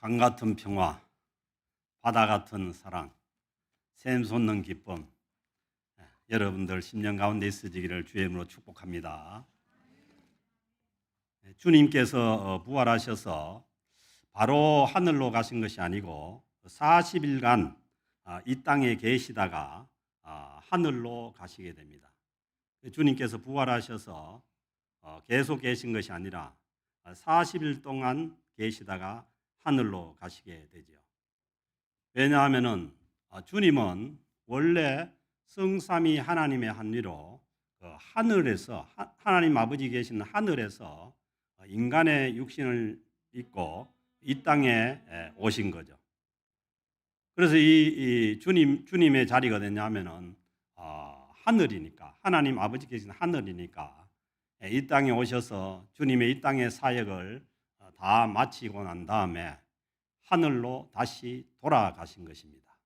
강 같은 평화, 바다 같은 사랑, 샘 솟는 기쁨, 여러분들 심령 가운데 있어지기를 주의 이름으로 축복합니다. 주님께서 부활하셔서 바로 하늘로 가신 것이 아니고 40일간 이 땅에 계시다가 하늘로 가시게 됩니다. 주님께서 부활하셔서 계속 계신 것이 아니라 40일 동안 계시다가 하늘로 가시게 되죠. 왜냐하면 주님은 원래 성삼위 하나님의 한리로 하늘에서 하나님 아버지 계신 하늘에서 인간의 육신을 입고 이 땅에 오신 거죠. 그래서 이 주님의 자리가 되냐면은 하늘이니까, 하나님 아버지 계신 하늘이니까 이 땅에 오셔서 주님의 이 땅의 사역을 다 마치고 난 다음에 하늘로 다시 돌아가신 것입니다.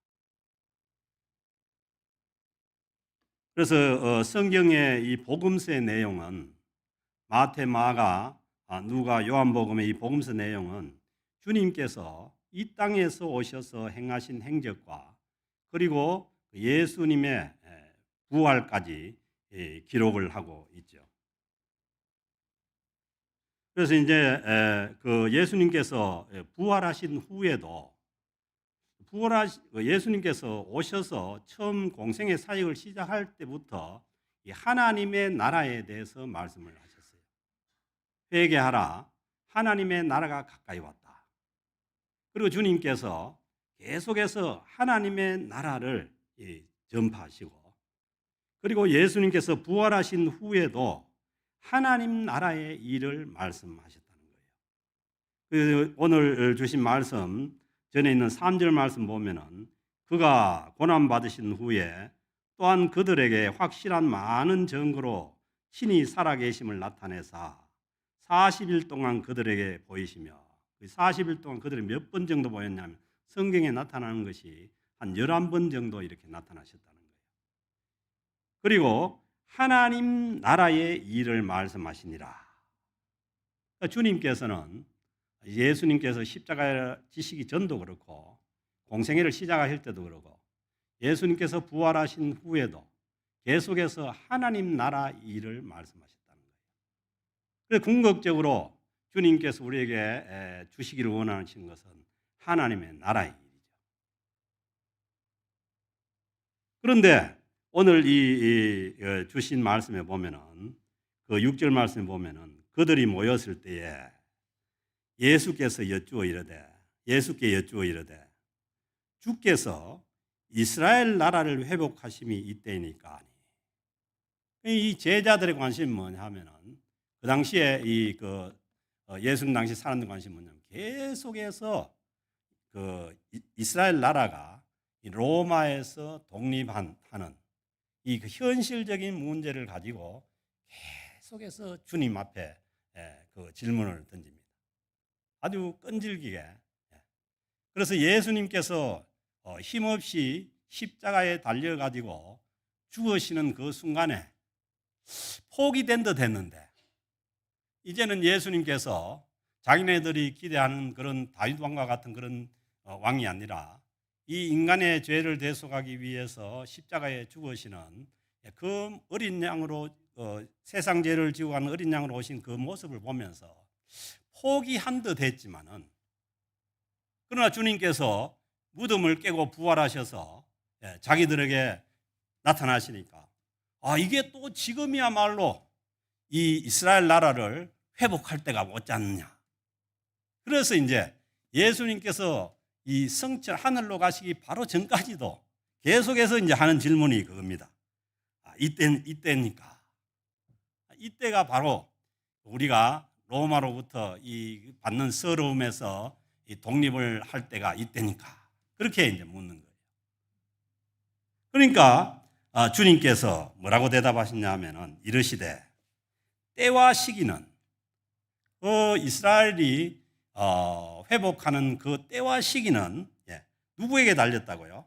그래서 성경의 이 복음서의 내용은 마태, 마가, 누가, 요한복음의 이 복음서 내용은 주님께서 이 땅에서 오셔서 행하신 행적과 그리고 예수님의 부활까지 기록을 하고 있죠. 그래서 이제 그 예수님께서 부활하신 후에도 예수님께서 오셔서 처음 공생의 사역을 시작할 때부터 하나님의 나라에 대해서 말씀을 하셨어요. 회개하라, 하나님의 나라가 가까이 왔다. 그리고 주님께서 계속해서 하나님의 나라를 전파하시고, 그리고 예수님께서 부활하신 후에도 하나님 나라의 일을 말씀하셨다는 거예요. 오늘 주신 말씀 전에 있는 3절 말씀 보면은 그가 고난 받으신 후에 또한 그들에게 확실한 많은 증거로 신이 살아계심을 나타내사 40일 동안 그들에게 보이시며, 40일 동안 그들이 몇 번 정도 보였냐면 성경에 나타나는 것이 한 11번 정도 이렇게 나타나셨다는 거예요. 그리고 하나님 나라의 일을 말씀하시니라. 주님께서는 예수님께서 십자가에 지시기 전도 그렇고 공생애를 시작하실 때도 그렇고 예수님께서 부활하신 후에도 계속해서 하나님 나라 일을 말씀하셨다는 거예요. 그래서 궁극적으로 주님께서 우리에게 주시기를 원하시는 것은 하나님의 나라의 일이죠. 그런데 오늘 이 주신 말씀에 보면은 그 6절 말씀에 보면은 그들이 모였을 때에 예수께 여쭈어 이르되 주께서 이스라엘 나라를 회복하심이 이때니까. 이 제자들의 관심이 뭐냐 하면은 그 당시에 예수님 당시 사람들 관심이 뭐냐면 계속해서 그 이스라엘 나라가 로마에서 독립하는 이 현실적인 문제를 가지고 계속해서 주님 앞에 그 질문을 던집니다. 아주 끈질기게. 그래서 예수님께서 힘없이 십자가에 달려가지고 죽으시는 그 순간에 포기된 듯 했는데 이제는 예수님께서 자기네들이 기대하는 그런 다윗 왕과 같은 그런 왕이 아니라 이 인간의 죄를 대속하기 위해서 십자가에 죽으시는 그 어린 양으로 세상 죄를 지고 가는 어린 양으로 오신 그 모습을 보면서 포기한 듯 했지만은, 그러나 주님께서 무덤을 깨고 부활하셔서 자기들에게 나타나시니까 이게 또 지금이야말로 이 이스라엘 나라를 회복할 때가 못지않느냐. 그래서 이제 예수님께서 이 성천 하늘로 가시기 바로 전까지도 계속해서 이제 하는 질문이 그겁니다. 이때니까. 이때가 바로 우리가 로마로부터 이 받는 서러움에서 이 독립을 할 때가 이때니까. 그렇게 이제 묻는 거예요. 그러니까 주님께서 뭐라고 대답하셨냐 하면은 이르시되 때와 시기는 이스라엘이 회복하는 그 때와 시기는 누구에게 달렸다고요?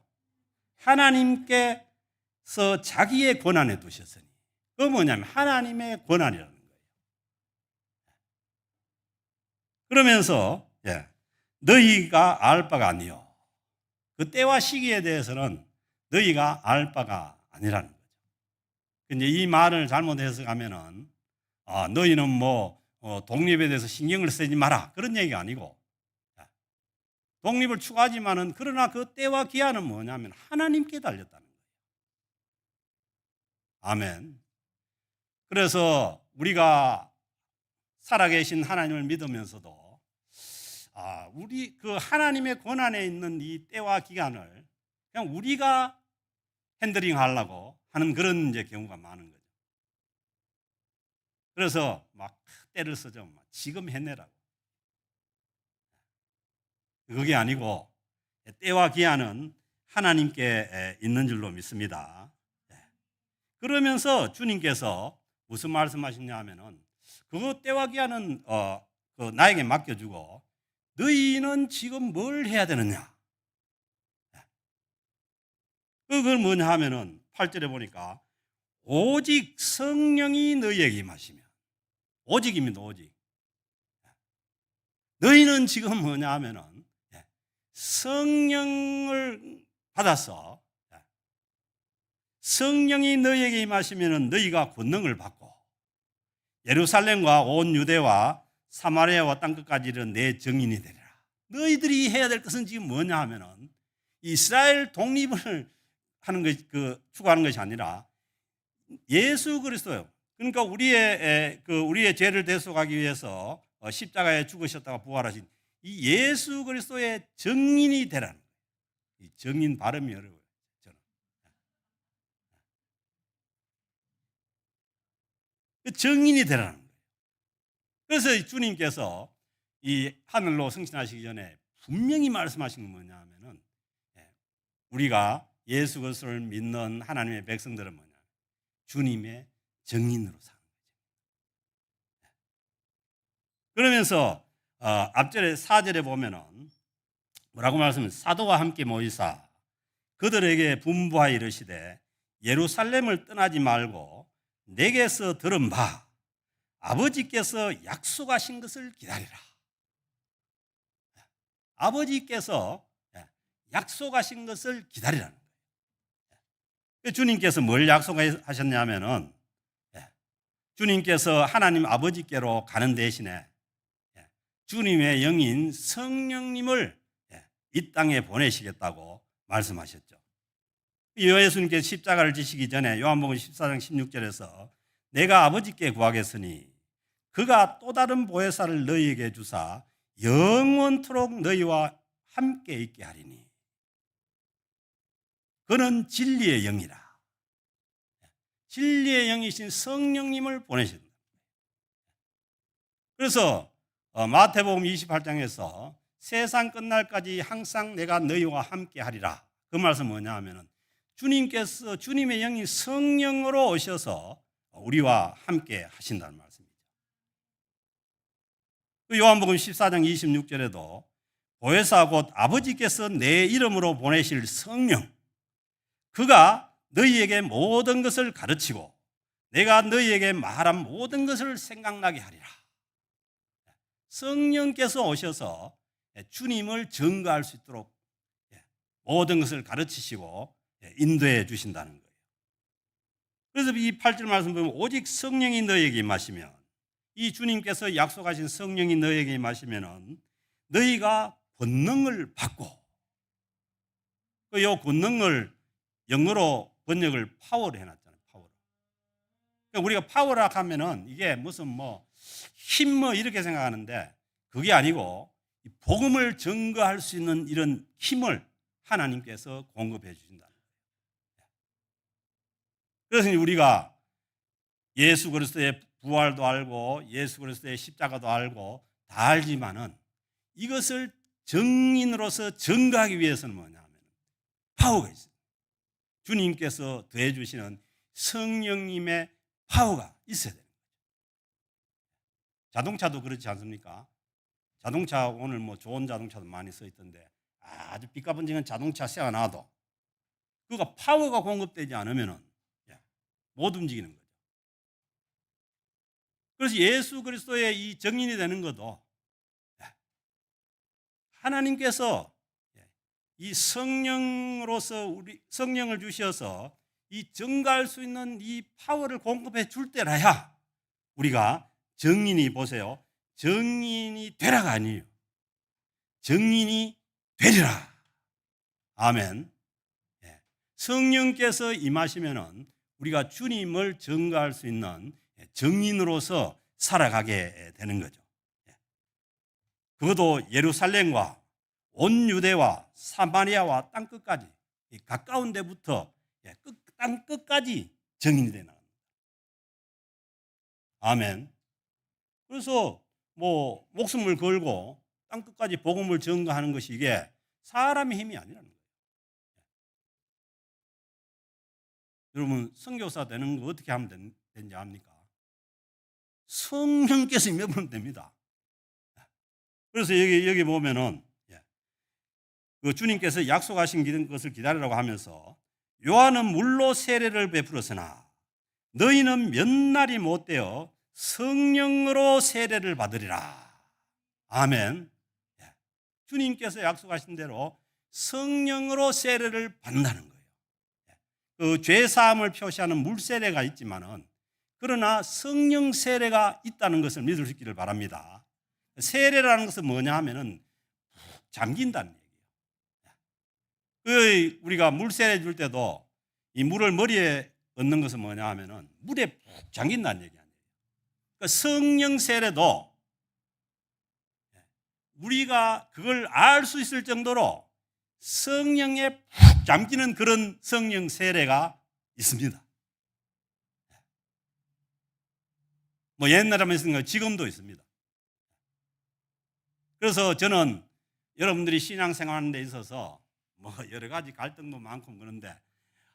하나님께서 자기의 권한에 두셨으니. 그거 뭐냐면 하나님의 권한이라는 거예요. 그러면서 너희가 알 바가 아니요. 그 때와 시기에 대해서는 너희가 알 바가 아니라는 거죠. 근데 이 말을 잘못 해석하면은 너희는 독립에 대해서 신경을 쓰지 마라 그런 얘기가 아니고, 독립을 추구하지만은 그러나 그 때와 기한은 뭐냐면 하나님께 달렸다는 거예요. 아멘. 그래서 우리가 살아계신 하나님을 믿으면서도 우리 그 하나님의 권한에 있는 이 때와 기간을 그냥 우리가 핸들링 하려고 하는 그런 이제 경우가 많은 거죠. 그래서 막 때를 쓰죠. 지금 해내라고. 그게 아니고 때와 기한은 하나님께 있는 줄로 믿습니다. 그러면서 주님께서 무슨 말씀하시냐 하면은 그 때와 기한은 나에게 맡겨주고 너희는 지금 뭘 해야 되느냐. 그걸 뭐냐 하면은 8절에 보니까 오직 성령이 너희에게 임하시면, 오직입니다. 오직. 너희는 지금 뭐냐 하면은 성령을 받아서 성령이 너희에게 임하시면은 너희가 권능을 받고 예루살렘과 온 유대와 사마리아와 땅끝까지 이른 내 증인이 되리라. 너희들이 해야 될 것은 지금 뭐냐 하면은 이스라엘 독립을 하는 것, 추구하는 것이 아니라 예수 그리스도요. 그러니까 우리의 죄를 대속하기 위해서 십자가에 죽으셨다가 부활하신 이 예수 그리스도의 증인이 되라는 거예요. 이 증인 발음이 어려워요. 저는. 증인이 되라는 거예요. 그래서 주님께서 이 하늘로 승천하시기 전에 분명히 말씀하신 건 뭐냐 하면은 우리가 예수 그리스도를 믿는 하나님의 백성들은 뭐냐? 주님의 증인으로 사는 거죠. 그러면서 앞절에 4절에 보면은 뭐라고 말씀하면 사도와 함께 모이사 그들에게 분부하여 이르시되 예루살렘을 떠나지 말고 내게서 들은 바 아버지께서 약속하신 것을 기다리라. 아버지께서 약속하신 것을 기다리라는 거예요. 주님께서 뭘 약속하셨냐면은 주님께서 하나님 아버지께로 가는 대신에 주님의 영인 성령님을 이 땅에 보내시겠다고 말씀하셨죠. 예수님께서 십자가를 지시기 전에 요한복음 14장 16절에서 내가 아버지께 구하겠으니 그가 또 다른 보혜사를 너희에게 주사 영원토록 너희와 함께 있게 하리니 그는 진리의 영이라. 진리의 영이신 성령님을 보내신다. 그래서 마태복음 28장에서 세상 끝날까지 항상 내가 너희와 함께 하리라. 그 말씀 뭐냐 하면은 주님께서 주님의 영이 성령으로 오셔서 우리와 함께 하신다는 말씀이죠. 요한복음 14장 26절에도 보혜사 곧 아버지께서 내 이름으로 보내실 성령 그가 너희에게 모든 것을 가르치고 내가 너희에게 말한 모든 것을 생각나게 하리라. 성령께서 오셔서 주님을 증거할 수 있도록 모든 것을 가르치시고 인도해 주신다는 거예요. 그래서 이 8절 말씀 보면 오직 성령이 너희에게 임하시면 이 주님께서 약속하신 성령이 너희에게 임하시면은 너희가 권능을 받고 이 권능을 영어로 번역을 파워로 해놨잖아요. 파워로. 그러니까 우리가 파워라 하면은 이게 무슨 힘 이렇게 생각하는데 그게 아니고 복음을 증거할 수 있는 이런 힘을 하나님께서 공급해 주신다는 거예요. 그래서 우리가 예수 그리스도의 부활도 알고 예수 그리스도의 십자가도 알고 다 알지만은 이것을 증인으로서 증거하기 위해서는 뭐냐면 파워가 있어요. 주님께서 더해 주시는 성령님의 파워가 있어야 되는 거죠. 자동차도 그렇지 않습니까? 자동차 오늘 좋은 자동차도 많이 써 있던데 아주 삐까번쩍한 자동차 세워놔도 그가 파워가 공급되지 않으면은 못 움직이는 거죠. 그래서 예수 그리스도의 이 증인이 되는 것도 하나님께서 이 성령으로서 우리 성령을 주셔서 이 증거할 수 있는 이 파워를 공급해 줄 때라야 우리가 증인이, 보세요, 증인이 되라가 아니에요. 증인이 되리라. 아멘. 성령께서 임하시면은 우리가 주님을 증거할 수 있는 증인으로서 살아가게 되는 거죠. 그것도 예루살렘과 온 유대와 사마리아와 땅 끝까지, 가까운 데부터 땅 끝까지 증인이 되는 겁니다. 아멘. 그래서 뭐 목숨을 걸고 땅 끝까지 복음을 증거하는 것이 이게 사람의 힘이 아니라는 거예요. 여러분, 선교사 되는 거 어떻게 하면 되는지 압니까? 성령께서 임하면 됩니다. 그래서 여기 보면은 그 주님께서 약속하신 것을 기다리라고 하면서 요한은 물로 세례를 베풀었으나 너희는 몇 날이 못되어 성령으로 세례를 받으리라. 아멘. 주님께서 약속하신 대로 성령으로 세례를 받는다는 거예요. 그 죄사함을 표시하는 물세례가 있지만은 그러나 성령 세례가 있다는 것을 믿을 수 있기를 바랍니다. 세례라는 것은 뭐냐 하면은 잠긴다는 얘기예요. 우리가 물 세례 줄 때도 이 물을 머리에 얹는 것은 뭐냐 하면은 물에 푹 잠긴다는 얘기 아니에요. 그러니까 성령 세례도 우리가 그걸 알 수 있을 정도로 성령에 푹 잠기는 그런 성령 세례가 있습니다. 뭐 옛날에 있었던 거 지금도 있습니다. 그래서 저는 여러분들이 신앙생활하는 데 있어서 뭐 여러 가지 갈등도 많고 그런데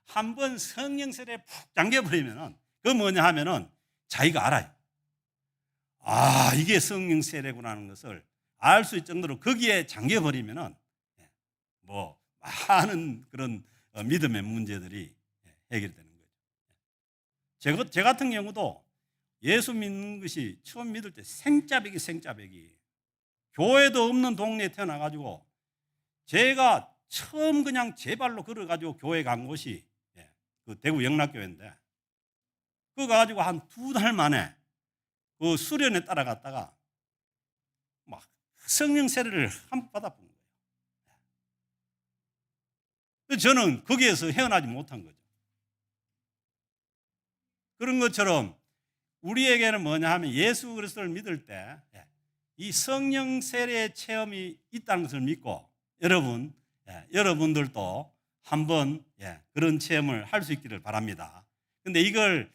한번 성령 세례에 푹 잠겨버리면은 그거 뭐냐 하면은 자기가 알아요. 아, 이게 성령 세례구나 하는 것을 알 수 있을 정도로 거기에 잠겨버리면은 뭐 많은 그런 믿음의 문제들이 해결되는 거죠. 제 같은 경우도 예수 믿는 것이 처음 믿을 때 생짜배기 교회도 없는 동네에 태어나가지고 제가 처음 그냥 제 발로 걸어가지고 교회 간 곳이 그 대구 영락교회인데 그거 가지고 한 2달 만에 그 수련회 따라갔다가 막 성령 세례를 한번 받아본 거예요. 저는 거기에서 헤어나지 못한 거죠. 그런 것처럼 우리에게는 뭐냐 하면 예수 그리스도를 믿을 때 이 성령 세례의 체험이 있다는 것을 믿고 여러분들도 한번 그런 체험을 할 수 있기를 바랍니다. 근데 이걸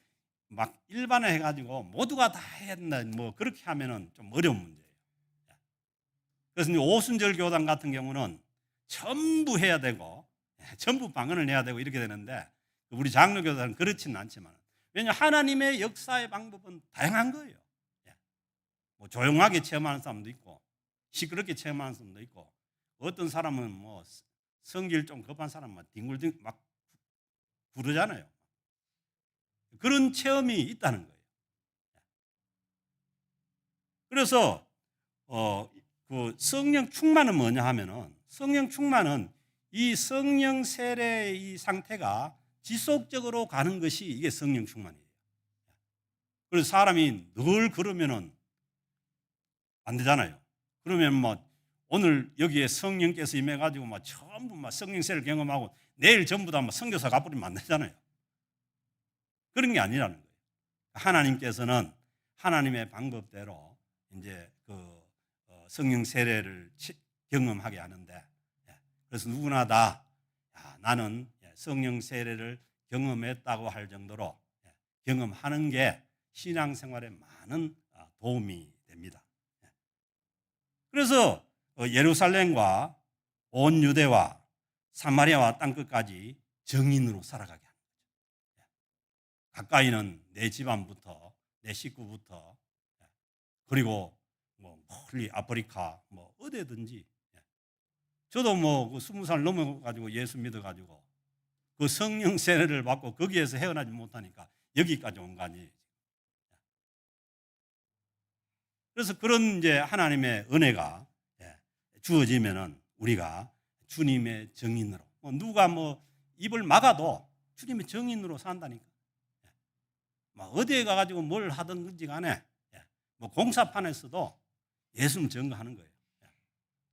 막 일반화해 가지고 모두가 다 해야 된다 뭐 그렇게 하면은 좀 어려운 문제예요. 그래서 오순절 교단 같은 경우는 전부 해야 되고 전부 방언을 해야 되고 이렇게 되는데 우리 장로 교단은 그렇지는 않지만 왜냐하면 하나님의 역사의 방법은 다양한 거예요. 뭐 조용하게 체험하는 사람도 있고 시끄럽게 체험하는 사람도 있고 어떤 사람은 뭐 성질 좀 급한 사람은 뒹굴뒹굴 막 부르잖아요. 그런 체험이 있다는 거예요. 그래서 그 성령 충만은 뭐냐 하면은 성령 충만은 이 성령 세례의 이 상태가 지속적으로 가는 것이 이게 성령 충만이에요. 그래서 사람이 늘 그러면은 안 되잖아요. 그러면 뭐 오늘 여기에 성령께서 임해가지고 막 전부 막 성령 세례를 경험하고 내일 전부 다 막 선교사 가버리면 안 되잖아요. 그런 게 아니라는 거예요. 하나님께서는 하나님의 방법대로 이제 그 성령 세례를 경험하게 하는데 그래서 누구나 다 나는 성령 세례를 경험했다고 할 정도로 경험하는 게 신앙생활에 많은 도움이 됩니다. 그래서 예루살렘과 온 유대와 사마리아와 땅끝까지 정인으로 살아가게 하는 거죠. 가까이는 내 집안부터 내 식구부터 그리고 뭐 멀리 아프리카 뭐 어디든지 저도 뭐 20살 넘어가지고 예수 믿어가지고 그 성령 세례를 받고 거기에서 헤어나지 못하니까 여기까지 온 거 아니에요. 그래서 그런 이제 하나님의 은혜가 주어지면은 우리가 주님의 증인으로, 누가 입을 막아도 주님의 증인으로 산다니까. 어디에 가가지고 뭘 하든지 간에 공사판에서도 예수님 증거하는 거예요.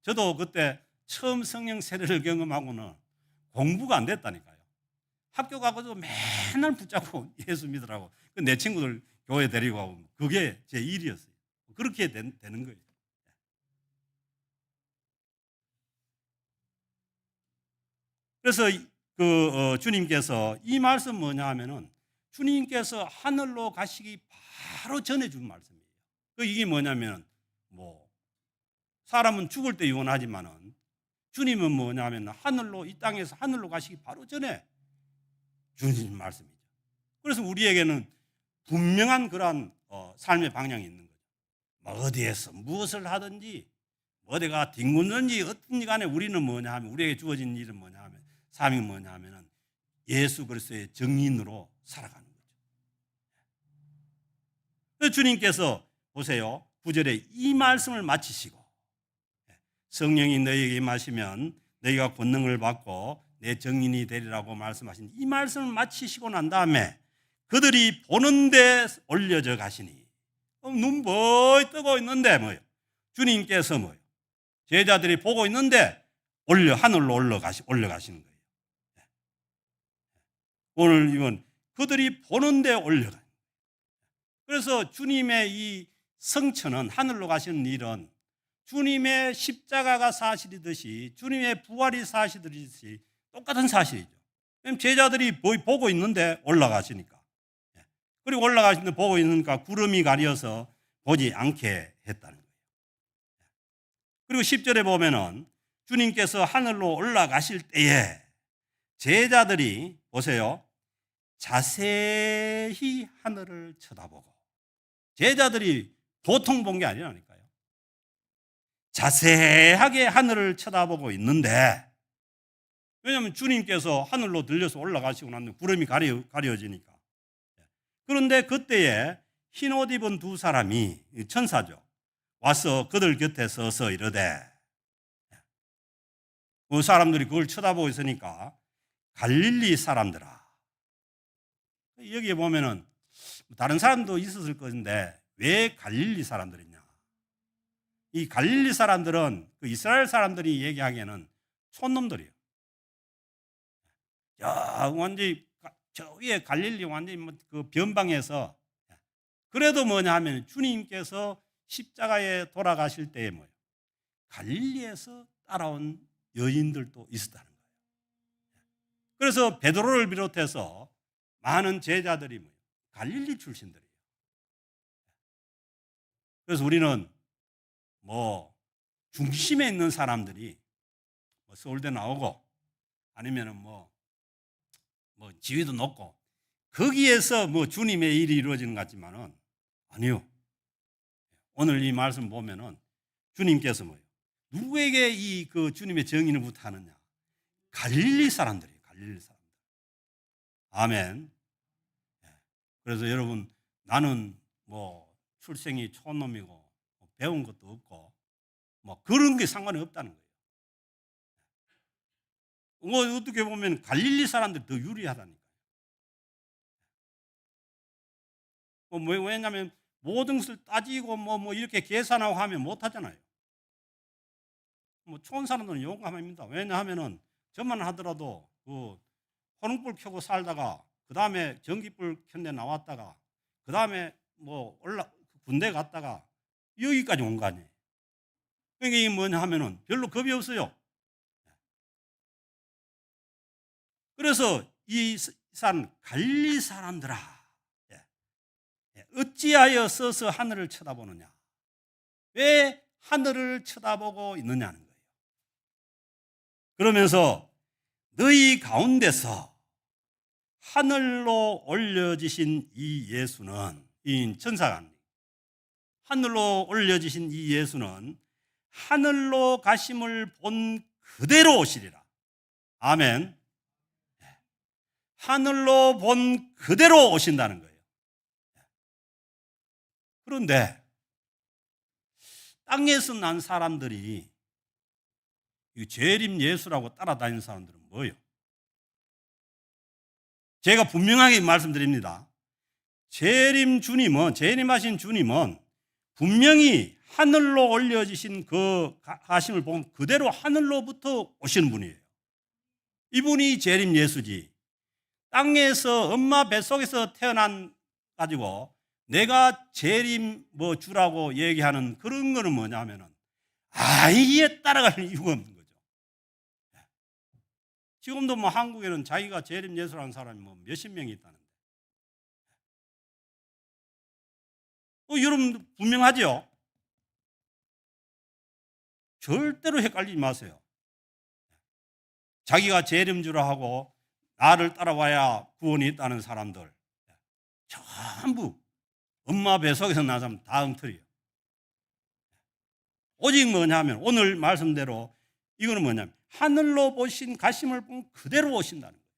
저도 그때 처음 성령 세례를 경험하고는 공부가 안 됐다니까요. 학교 가고도 맨날 붙잡고 예수 믿으라고. 내 친구들 교회 데리고 가고 그게 제 일이었어요. 그렇게 되는 거예요. 그래서 주님께서 이 말씀 뭐냐 하면은 주님께서 하늘로 가시기 바로 전에 준 말씀이에요. 이게 뭐냐면 사람은 죽을 때 유언하지만은 주님은 뭐냐면 이 땅에서 하늘로 가시기 바로 전에 주신 말씀이죠. 그래서 우리에게는 분명한 그러한 삶의 방향이 있는 거죠. 어디에서 무엇을 하든지 어디가 뒹굴든지 어떤지 간에 우리는 뭐냐 하면 우리에게 주어진 일은 뭐냐 하면 삶이 뭐냐 하면은 예수 그리스도의 증인으로 살아가는 거죠. 그래서 주님께서 보세요. 9절에 이 말씀을 마치시고 성령이 너희에게 임하시면 너희가 권능을 받고 내 증인이 되리라고 말씀하신 이 말씀을 마치시고 난 다음에 그들이 보는 데 올려져 가시니 눈 벌 뜨고 있는데 주님께서 제자들이 보고 있는데 하늘로 올라가시는 거예요. 오늘 이건 그들이 보는 데 올려가요. 그래서 주님의 이 성천은 하늘로 가시는 일은 주님의 십자가가 사실이듯이 주님의 부활이 사실이듯이 똑같은 사실이죠. 제자들이 보고 있는데 올라가시니까. 그리고 올라가시는데 보고 있으니까 구름이 가려서 보지 않게 했다는 거예요. 그리고 10절에 보면은 주님께서 하늘로 올라가실 때에 제자들이 보세요. 자세히 하늘을 쳐다보고 제자들이 보통 본 게 아니라니까요. 자세하게 하늘을 쳐다보고 있는데 왜냐하면 주님께서 하늘로 들려서 올라가시고 나면 구름이 가려지니까. 그런데 그때에 흰 옷 입은 두 사람이 천사죠. 와서 그들 곁에 서서 이르되 그 사람들이 그걸 쳐다보고 있으니까 갈릴리 사람들아. 여기에 보면은 다른 사람도 있었을 것인데 왜 갈릴리 사람들이냐. 이 갈릴리 사람들은 그 이스라엘 사람들이 얘기하기에는 촌놈들이에요. 완전히 저 위에 갈릴리 완전히 그 변방에서 그래도 뭐냐 하면 주님께서 십자가에 돌아가실 때에 갈릴리에서 따라온 여인들도 있었다는 거예요. 그래서 베드로를 비롯해서 많은 제자들이 갈릴리 출신들이에요. 그래서 우리는 중심에 있는 사람들이 서울대 나오고 아니면은 지위도 높고 거기에서 주님의 일이 이루어지는 것 같지만은 아니요. 오늘 이 말씀 보면은 주님께서 누구에게 그 주님의 정의를 부탁하느냐? 갈릴리 사람들이에요. 갈릴리 사람들. 아멘. 그래서 여러분 나는 출생이 촌놈이고 배운 것도 없고 그런 게 상관이 없다는 거예요. 어떻게 보면 갈릴리 사람들이 더 유리하다니까요. 왜냐하면 모든 것을 따지고 이렇게 계산하고 하면 못하잖아요. 촌 사람들은 용감합니다. 왜냐하면은 저만 하더라도 호롱불 켜고 살다가 그 다음에 전기불 켠데 나왔다가 그 다음에 군대 갔다가 여기까지 온 거 아니에요. 그러니까 이게 뭐냐 하면은 별로 겁이 없어요. 그래서 이 산 갈릴리 사람들아, 어찌하여 서서 하늘을 쳐다보느냐? 왜 하늘을 쳐다보고 있느냐는 거예요. 그러면서 너희 가운데서 하늘로 올려지신 이 예수는, 이 천사가 하늘로 올려지신 이 예수는 하늘로 가심을 본 그대로 오시리라. 아멘. 하늘로 본 그대로 오신다는 거예요. 그런데 땅에서 난 사람들이 이 재림 예수라고 따라다니는 사람들은 뭐예요? 제가 분명하게 말씀드립니다. 재림하신 주님은 분명히 하늘로 올려지신 그 가심을 보면 그대로 하늘로부터 오시는 분이에요. 이분이 재림 예수지. 땅에서 엄마 뱃속에서 태어난 가지고 내가 재림 주라고 얘기하는 그런 거는 뭐냐 하면은 아이에 따라갈 이유가 없는 거죠. 지금도 한국에는 자기가 재림 예수라는 사람이 몇십 명이 있다는데. 여러분 분명하죠? 절대로 헷갈리지 마세요. 자기가 재림주라 하고 나를 따라와야 구원이 있다는 사람들 전부 엄마 뱃속에서 난 사람 다 엉터리예요. 오직 뭐냐면 오늘 말씀대로 이거는 뭐냐면 하늘로 보신 가심을 보면 그대로 오신다는 거예요.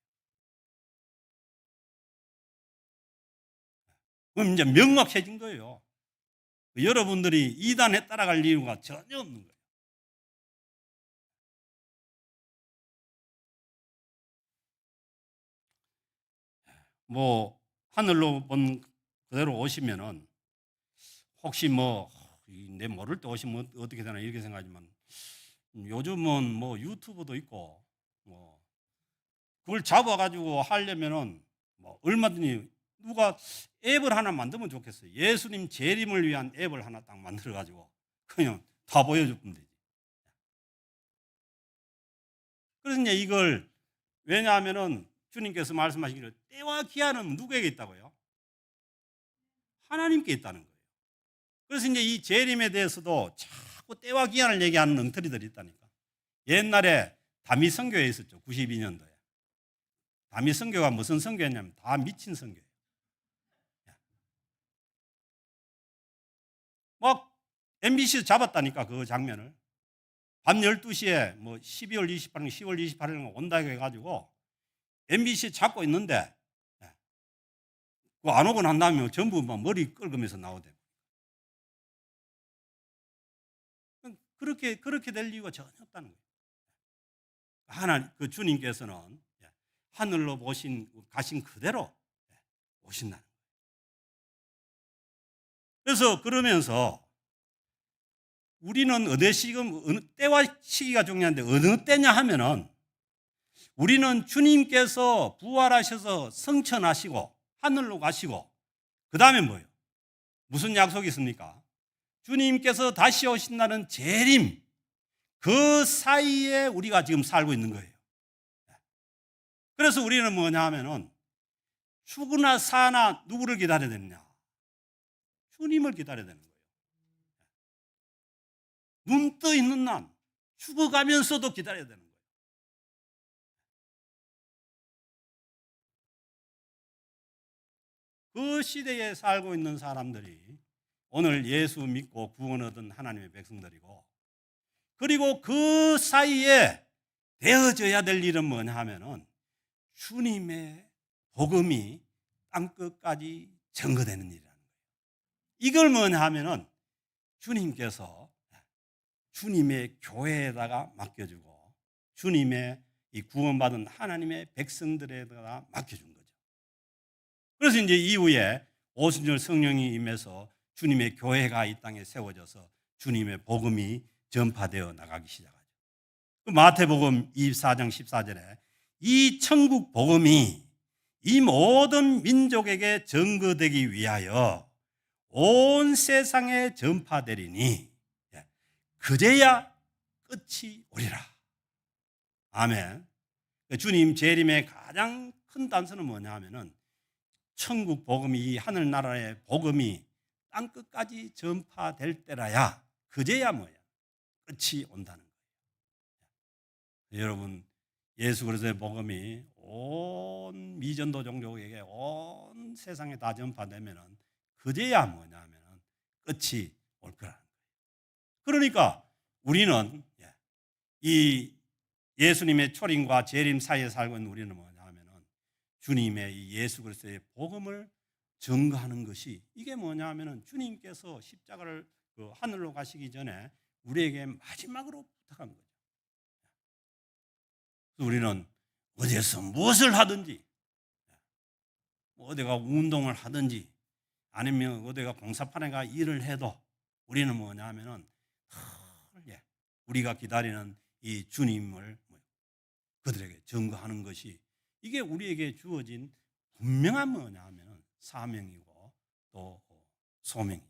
그럼 이제 명확해진 거예요. 여러분들이 이단에 따라갈 이유가 전혀 없는 거예요. 하늘로 본 그대로 오시면은 혹시 내 모를 때 오시면 어떻게 되나 이렇게 생각하지만 요즘은 유튜브도 있고 그걸 잡아가지고 하려면은 얼마든지 누가 앱을 하나 만들면 좋겠어요. 예수님 재림을 위한 앱을 하나 딱 만들어가지고 그냥 다 보여주면 되지. 그래서 이제 이걸 왜냐하면은 주님께서 말씀하시기를 때와 기한은 누구에게 있다고요? 하나님께 있다는 거예요. 그래서 이제 이 재림에 대해서도 자꾸 때와 기한을 얘기하는 엉터리들이 있다니까. 옛날에 다미 선교에 있었죠. 92년도에. 다미 선교가 무슨 선교였냐면 다 미친 선교예요. MBC에서 잡았다니까 그 장면을. 밤 12시에 12월 28일, 10월 28일 온다고 해가지고 MBC 잡고 있는데 안 오고 난 다음에 전부 머리 긁으면서 나오대. 그렇게 될 이유가 전혀 없다는 거예요. 그 주님께서는 하늘로 가신 그대로 오신다는 거예요. 그래서 그러면서 우리는 어느 때와 시기가 중요한데 어느 때냐 하면은 우리는 주님께서 부활하셔서 성천하시고 하늘로 가시고 그 다음에 뭐예요? 무슨 약속이 있습니까? 주님께서 다시 오신다는 재림 그 사이에 우리가 지금 살고 있는 거예요. 그래서 우리는 뭐냐 하면은 죽으나 사나 누구를 기다려야 되느냐? 주님을 기다려야 되는 거예요. 눈 떠 있는 난 죽어가면서도 기다려야 되는 거예요. 그 시대에 살고 있는 사람들이 오늘 예수 믿고 구원 얻은 하나님의 백성들이고 그리고 그 사이에 되어져야 될 일은 뭐냐 하면은 주님의 복음이 땅끝까지 전거되는 일이라는 거예요. 이걸 뭐냐 하면은 주님께서 주님의 교회에다가 맡겨주고 주님의 이 구원받은 하나님의 백성들에다가 맡겨준 거죠. 그래서 이제 이후에 오순절 성령이 임해서 주님의 교회가 이 땅에 세워져서 주님의 복음이 전파되어 나가기 시작하죠. 그 마태복음 24장 14절에 이 천국 복음이 이 모든 민족에게 전거되기 위하여 온 세상에 전파되리니 그제야 끝이 오리라. 아멘. 주님 재림의 가장 큰 단서는 뭐냐 하면은 천국 복음이 이 하늘나라의 복음이 땅끝까지 전파될 때라야 그제야 끝이 온다는 거예요. 여러분 예수 그리스도의 복음이 온 미전도 종족에게 온 세상에 다 전파되면은 그제야 하면은 끝이 올 거라는 거예요. 그러니까 우리는 이 예수님의 초림과 재림 사이에 살고 있는 우리는 뭐냐 하면은 주님의 이 예수 그리스도의 복음을 증거하는 것이 이게 뭐냐 하면은 주님께서 십자가를 하늘로 가시기 전에 우리에게 마지막으로 부탁한 거죠. 우리는 어디에서 무엇을 하든지, 어디가 운동을 하든지, 아니면 어디가 공사판에 가 일을 해도 우리는 뭐냐 하면은 우리가 기다리는 이 주님을 그들에게 증거하는 것이, 이게 우리에게 주어진 분명한 뭐냐 하면 사명이고 또 소명이죠.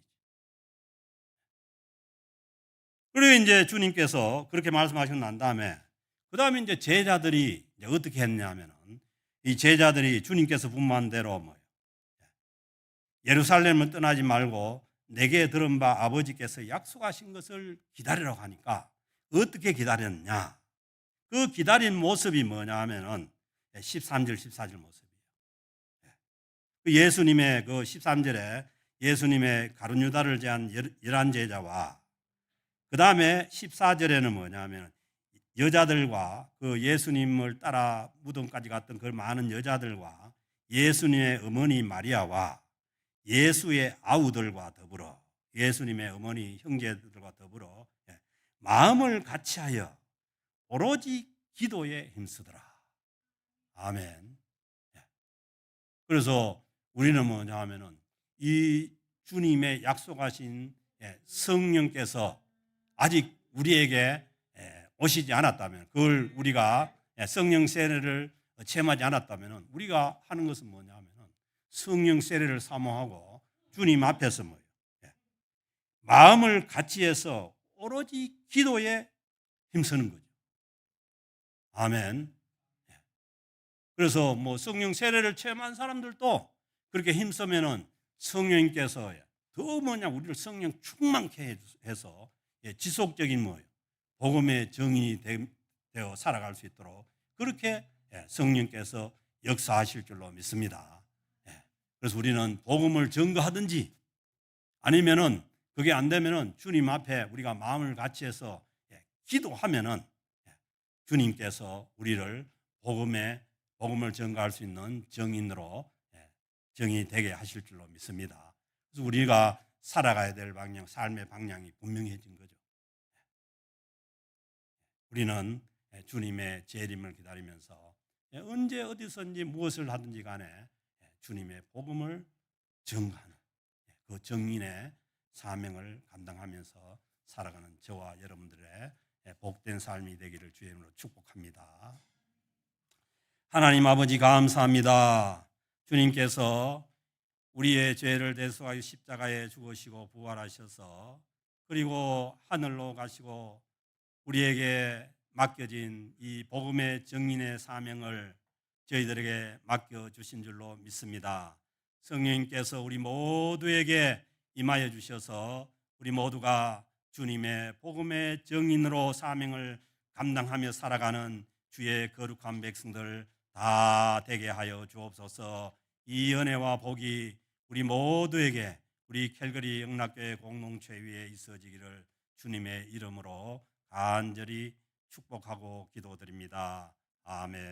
그리고 이제 주님께서 그렇게 말씀하시고 난 다음에 그 다음에 이제 제자들이 이제 어떻게 했냐면은, 이 제자들이 주님께서 분부한 대로 예루살렘을 떠나지 말고 내게 들은 바 아버지께서 약속하신 것을 기다리라고 하니까 어떻게 기다렸냐? 그 기다린 모습이 뭐냐 하면은 13절 14절 모습이에요. 예수님의 그 13절에 예수님의 가룟 유다를 제한 11제자와 그 다음에 14절에는 뭐냐 하면 여자들과 그 예수님을 따라 무덤까지 갔던 그 많은 여자들과 예수님의 어머니 마리아와 예수의 아우들과 더불어, 예수님의 어머니 형제들과 더불어 마음을 같이하여 오로지 기도에 힘쓰더라. 아멘. 그래서 우리는 뭐냐 하면은 이 주님의 약속하신 성령께서 아직 우리에게 오시지 않았다면, 그걸 우리가 성령 세례를 체험하지 않았다면 우리가 하는 것은 뭐냐 하면은 성령 세례를 사모하고 주님 앞에서 마음을 같이 해서 오로지 기도에 힘쓰는 거죠. 아멘. 그래서 뭐 성령 세례를 체험한 사람들도 그렇게 힘쓰면은 성령님께서 더 뭐냐 우리를 성령 충만케 해서 지속적인 복음의 정인이 되어 살아갈 수 있도록 그렇게 성령께서 역사하실 줄로 믿습니다. 그래서 우리는 복음을 전거하든지 아니면은 그게 안 되면은 주님 앞에 우리가 마음을 같이 해서 기도하면은 주님께서 우리를 복음을 전가할 수 있는 정인으로 정이 되게 하실 줄로 믿습니다. 그래서 우리가 살아가야 될 방향, 삶의 방향이 분명해진 거죠. 우리는 주님의 재림을 기다리면서 언제 어디서든지 무엇을 하든지 간에 주님의 복음을 전가하는 그 정인의 사명을 감당하면서 살아가는 저와 여러분들의 복된 삶이 되기를 주의 이름으로 축복합니다. 하나님 아버지 감사합니다. 주님께서 우리의 죄를 대속하여 십자가에 죽으시고 부활하셔서 그리고 하늘로 가시고 우리에게 맡겨진 이 복음의 정인의 사명을 저희들에게 맡겨주신 줄로 믿습니다. 성령님께서 우리 모두에게 임하여 주셔서 우리 모두가 주님의 복음의 정인으로 사명을 감당하며 살아가는 주의 거룩한 백성들 다 되게 하여 주옵소서. 이 은혜와 복이 우리 모두에게 우리 캘거리 영락교회 공동체 위에 있어지기를 주님의 이름으로 간절히 축복하고 기도드립니다. 아멘.